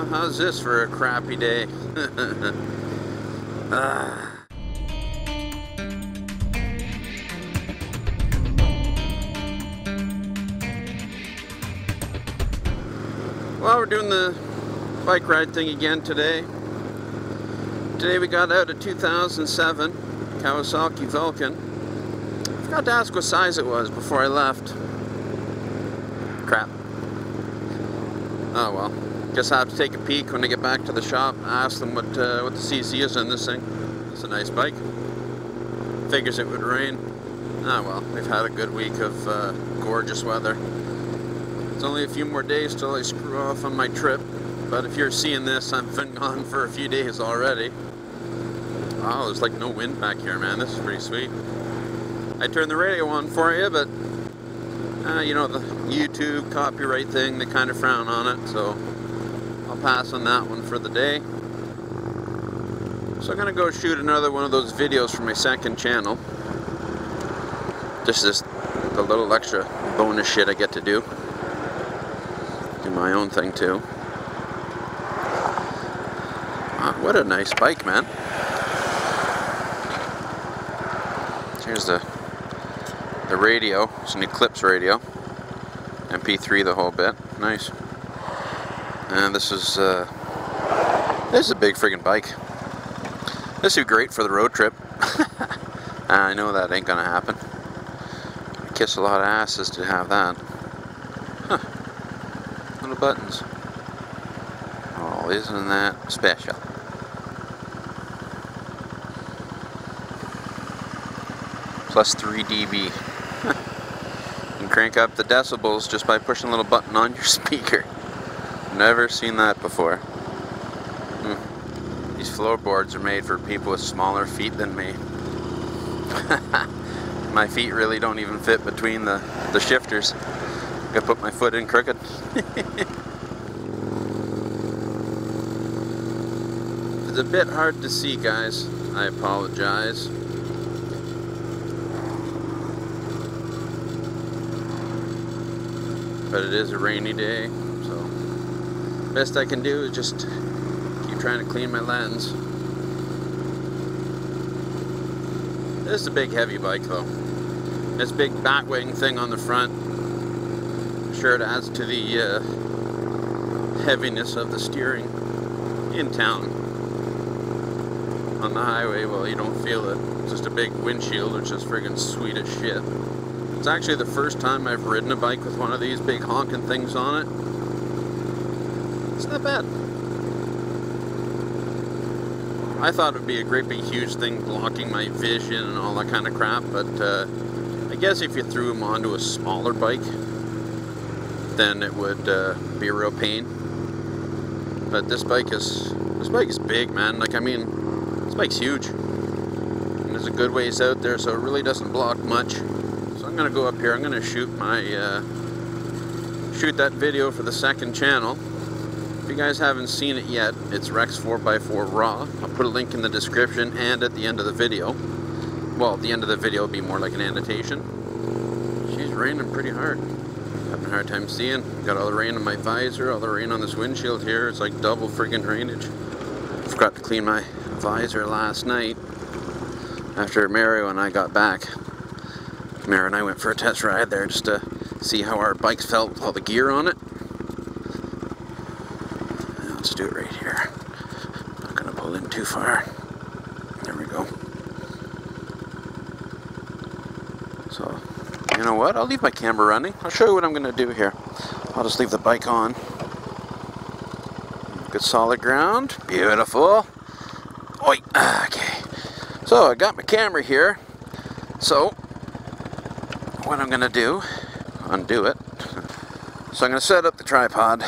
How's this for a crappy day? Well, we're doing the bike ride thing again today. Today we got out a 2007 Kawasaki Vulcan. I forgot to ask what size it was before I left. Crap. Oh well. Guess I'll have to take a peek when I get back to the shop. Ask them what the CC is in this thing. It's a nice bike. Figures it would rain. Ah well, we've had a good week of gorgeous weather. It's only a few more days till I screw off on my trip. But if you're seeing this, I've been gone for a few days already. Wow, there's like no wind back here, man. This is pretty sweet. I turned the radio on for you, but you know, the YouTube copyright thing, they kind of frown on it, so I'll pass on that one for the day. So I'm gonna go shoot another one of those videos for my second channel. Just the little extra bonus shit I get to do. Do my own thing too. Wow, what a nice bike, man. Here's the radio. It's an Eclipse radio. MP3 the whole bit. Nice. And this is a big friggin' bike. This would be great for the road trip. I know that ain't gonna happen. I kiss a lot of asses to have that. Huh. Little buttons. Oh, isn't that special? Plus 3 dB. You can crank up the decibels just by pushing a little button on your speaker. Never seen that before. These floorboards are made for people with smaller feet than me. My feet really don't even fit between the shifters. Gotta put my foot in crooked. It's a bit hard to see, guys. I apologize. But it is a rainy day, so best I can do is just keep trying to clean my lens. This is a big heavy bike though. This big batwing thing on the front, I'm sure it adds to the heaviness of the steering in town. On the highway, well, you don't feel it. It's just a big windshield, which is friggin' sweet as shit. It's actually the first time I've ridden a bike with one of these big honking things on it. It's not bad. I thought it would be a great big huge thing blocking my vision and all that kind of crap, but I guess if you threw them onto a smaller bike, then it would be a real pain. But this bike is big, man. Like, I mean, this bike's huge. And there's a good ways out there, so it really doesn't block much. I'm gonna go up here. I'm gonna shoot that video for the second channel. If you guys haven't seen it yet, it's Rex4x4raW. I'll put a link in the description and at the end of the video. Well, the end of the video will be more like an annotation. She's raining pretty hard. Having a hard time seeing. Got all the rain on my visor, all the rain on this windshield here. It's like double friggin' drainage. Forgot to clean my visor last night after Mario and I got back. Mara and I went for a test ride there just to see how our bikes felt with all the gear on it. Let's do it right here. Not gonna pull in too far. There we go. So, you know what? I'll leave my camera running. I'll show you what I'm gonna do here. I'll just leave the bike on. Good solid ground. Beautiful. Oi. Okay. So I got my camera here. So what I'm gonna do, undo it. So I'm gonna set up the tripod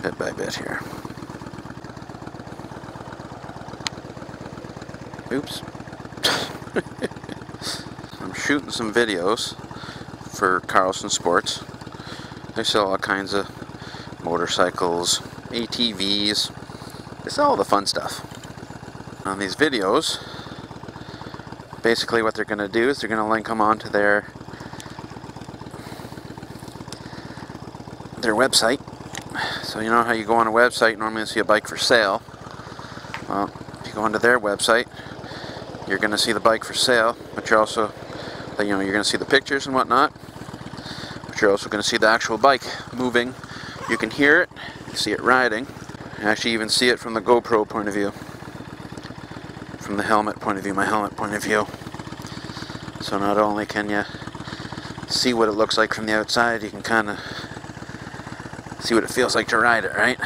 bit by bit here. Oops. I'm shooting some videos for Carlson Sports. They sell all kinds of motorcycles, ATVs. They sell all the fun stuff. On these videos, basically what they're going to do is they're going to link them onto their website. So you know how you go on a website, normally you see a bike for sale. Well, if you go onto their website, you're going to see the bike for sale, but you're also, you know, you're going to see the pictures and whatnot, but you're also going to see the actual bike moving. You can hear it, you see it riding, you actually even see it from the GoPro point of view, from the helmet point of view, my helmet point of view. So not only can you see what it looks like from the outside, you can kind of see what it feels like to ride it, right?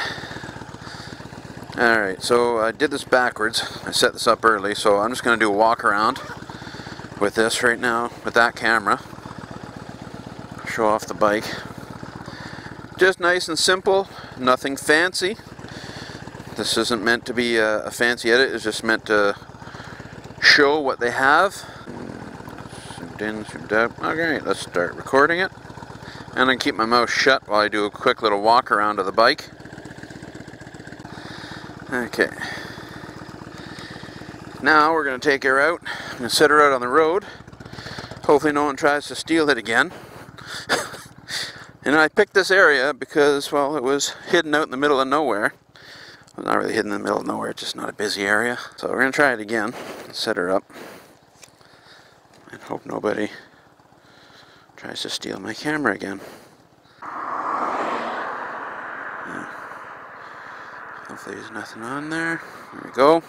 Alright, so I did this backwards. I set this up early, so I'm just going to do a walk around with this right now, with that camera. Show off the bike. Just nice and simple, nothing fancy. This isn't meant to be a fancy edit, it's just meant to show what they have. Zoomed in, zoomed out. Okay, let's start recording it. And I keep my mouth shut while I do a quick little walk around of the bike. Okay. Now we're going to take her out. I'm going to set her out on the road. Hopefully no one tries to steal it again. And I picked this area because, well, it was hidden out in the middle of nowhere. Well, not really hidden in the middle of nowhere, it's just not a busy area. So we're going to try it again. Set her up. And hope nobody tries to steal my camera again. Yeah. Hopefully there's nothing on there. There we go.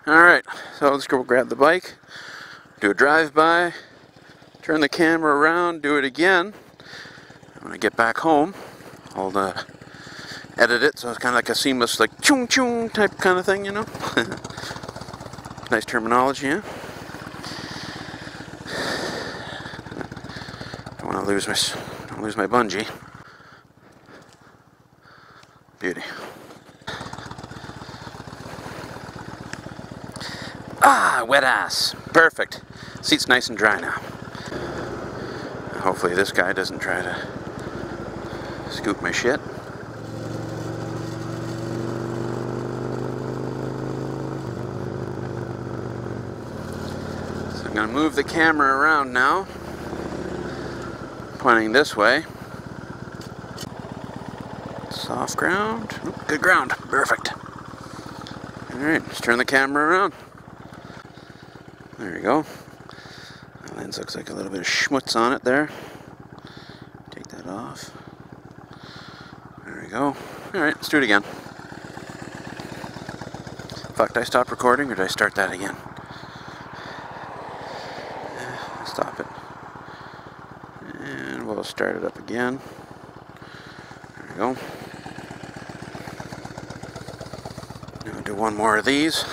Alright, so let's go grab the bike, do a drive-by, turn the camera around, do it again. When I get back home, I'll edit it so it's kind of like a seamless, like, chung chung type kind of thing, you know? Nice terminology, yeah? Don't want to lose my bungee. Beauty. Ah, wet ass. Perfect. Seat's nice and dry now. Hopefully this guy doesn't try to scoop my shit. So I'm going to move the camera around now, pointing this way. Soft ground. Oop, good ground. Perfect. Alright, let's turn the camera around. There we go. The lens looks like a little bit of schmutz on it there. Take that off. There we go. Alright, let's do it again. Fuck, did I stop recording or did I start that again? Stop it. And we'll start it up again. There we go. Now we'll do one more of these.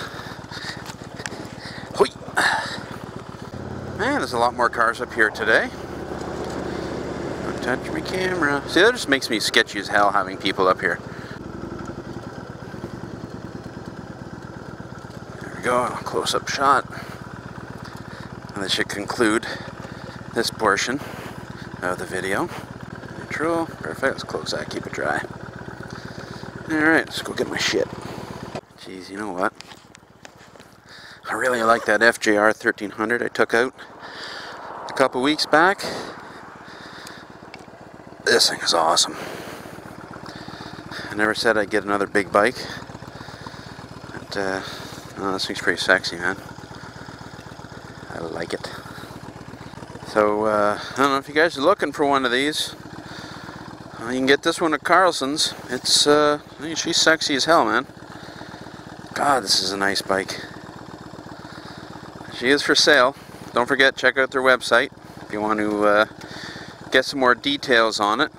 Hoi! Man, there's a lot more cars up here today. Don't touch my camera. See, that just makes me sketchy as hell having people up here. There we go, a close-up shot. And this should conclude this portion of the video. Neutral, perfect, let's close that, keep it dry. Alright, let's go get my shit. Jeez, you know what? I really like that FJR 1300 I took out a couple weeks back. This thing is awesome. I never said I'd get another big bike. But, oh, this thing's pretty sexy, man. I like it. So, I don't know if you guys are looking for one of these. You can get this one at Carlson's. It's, she's sexy as hell, man. God, this is a nice bike. She is for sale. Don't forget, check out their website if you want to get some more details on it.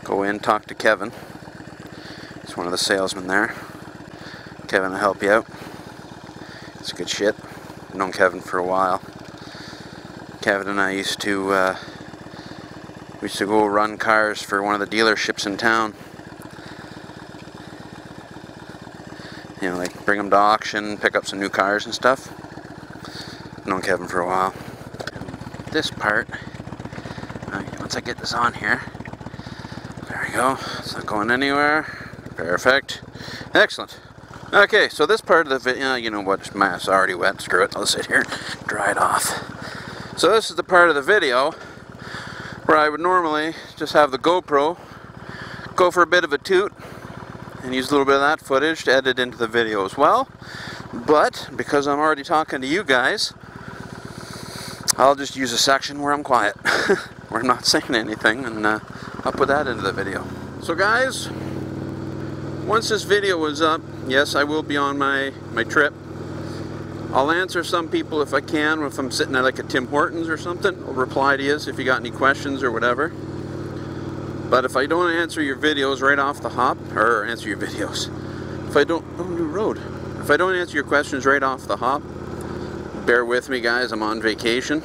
Go in, talk to Kevin. He's one of the salesmen there. Kevin will help you out. It's good shit. I've known Kevin for a while. Kevin and I used to go run cars for one of the dealerships in town. You know, like bring them to auction, pick up some new cars and stuff. I've known Kevin for a while. This part, once I get this on here, there we go. It's not going anywhere. Perfect. Excellent. Okay, so this part of the video, you know what, it's already wet. Screw it. I'll sit here, dry it off. So this is the part of the video where I would normally just have the GoPro go for a bit of a toot and use a little bit of that footage to edit into the video as well. But because I'm already talking to you guys, I'll just use a section where I'm quiet, where I'm not saying anything, and I'll put that into the video. So guys, once this video is up, yes, I will be on my trip. I'll answer some people if I can, if I'm sitting at like a Tim Hortons or something. I'll reply to you if you got any questions or whatever. But if I don't answer your videos right off the hop, or answer your videos, if I don't, oh, new road. If I don't answer your questions right off the hop, bear with me guys, I'm on vacation.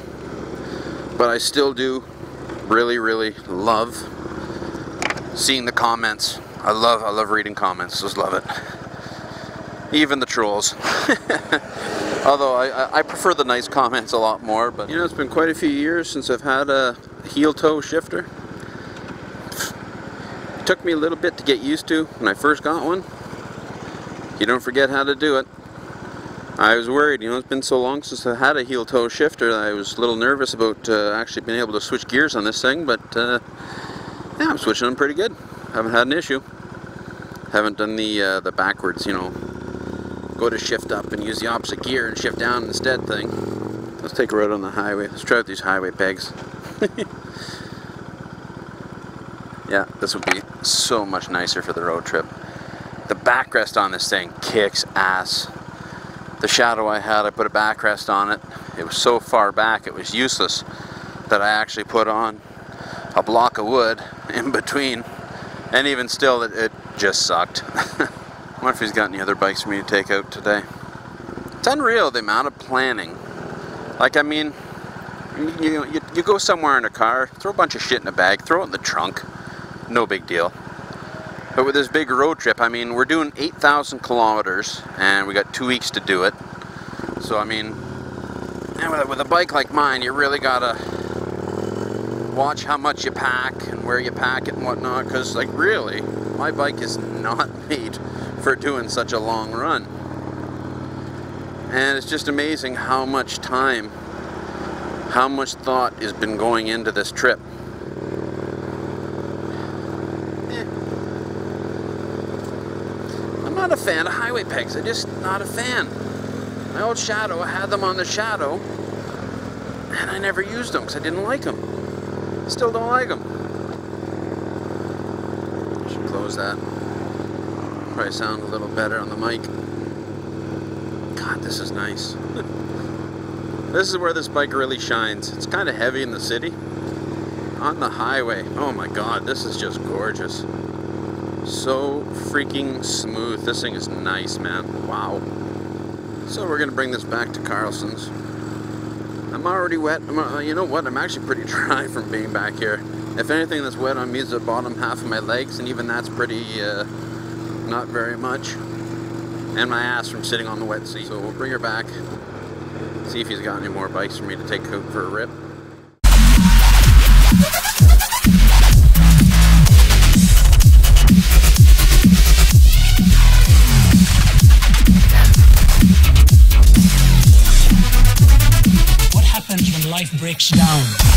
But I still do really, really love seeing the comments. I love reading comments, just love it. Even the trolls. Although I prefer the nice comments a lot more, but you know, it's been quite a few years since I've had a heel-toe shifter. It took me a little bit to get used to when I first got one. You don't forget how to do it. I was worried, you know, it's been so long since I had a heel-toe shifter that I was a little nervous about actually being able to switch gears on this thing, but yeah, I'm switching them pretty good. Haven't had an issue. Haven't done the backwards, you know, go to shift up and use the opposite gear and shift down instead thing. Let's take a road on the highway. Let's try out these highway pegs. Yeah, this would be so much nicer for the road trip. The backrest on this thing kicks ass. The Shadow I had, I put a backrest on it. It was so far back it was useless that I actually put on a block of wood in between. And even still, it just sucked. I wonder if he's got any other bikes for me to take out today. It's unreal the amount of planning. Like, I mean, you go somewhere in a car, throw a bunch of shit in a bag, throw it in the trunk. No big deal. But with this big road trip, I mean, we're doing 8,000 kilometers and we got 2 weeks to do it. So, I mean, with a bike like mine, you really gotta watch how much you pack and where you pack it and whatnot, because, like, really, my bike is not made for doing such a long run. And it's just amazing how much time, how much thought has been going into this trip. I'm not a fan of highway pegs. I'm just not a fan. My old Shadow, I had them on the Shadow, and I never used them because I didn't like them. Still don't like them. I should close that. Probably sound a little better on the mic. God, this is nice. This is where this bike really shines. It's kind of heavy in the city. On the highway, oh my God, this is just gorgeous. So freaking smooth. This thing is nice, man. Wow. So we're gonna bring this back to Carlson's. I'm already wet. You know what? I'm actually pretty dry from being back here. If anything that's wet on me is the bottom half of my legs, and even that's pretty, not very much. And my ass from sitting on the wet seat. So we'll bring her back, see if he's got any more bikes for me to take out for a rip. What happens when life breaks down?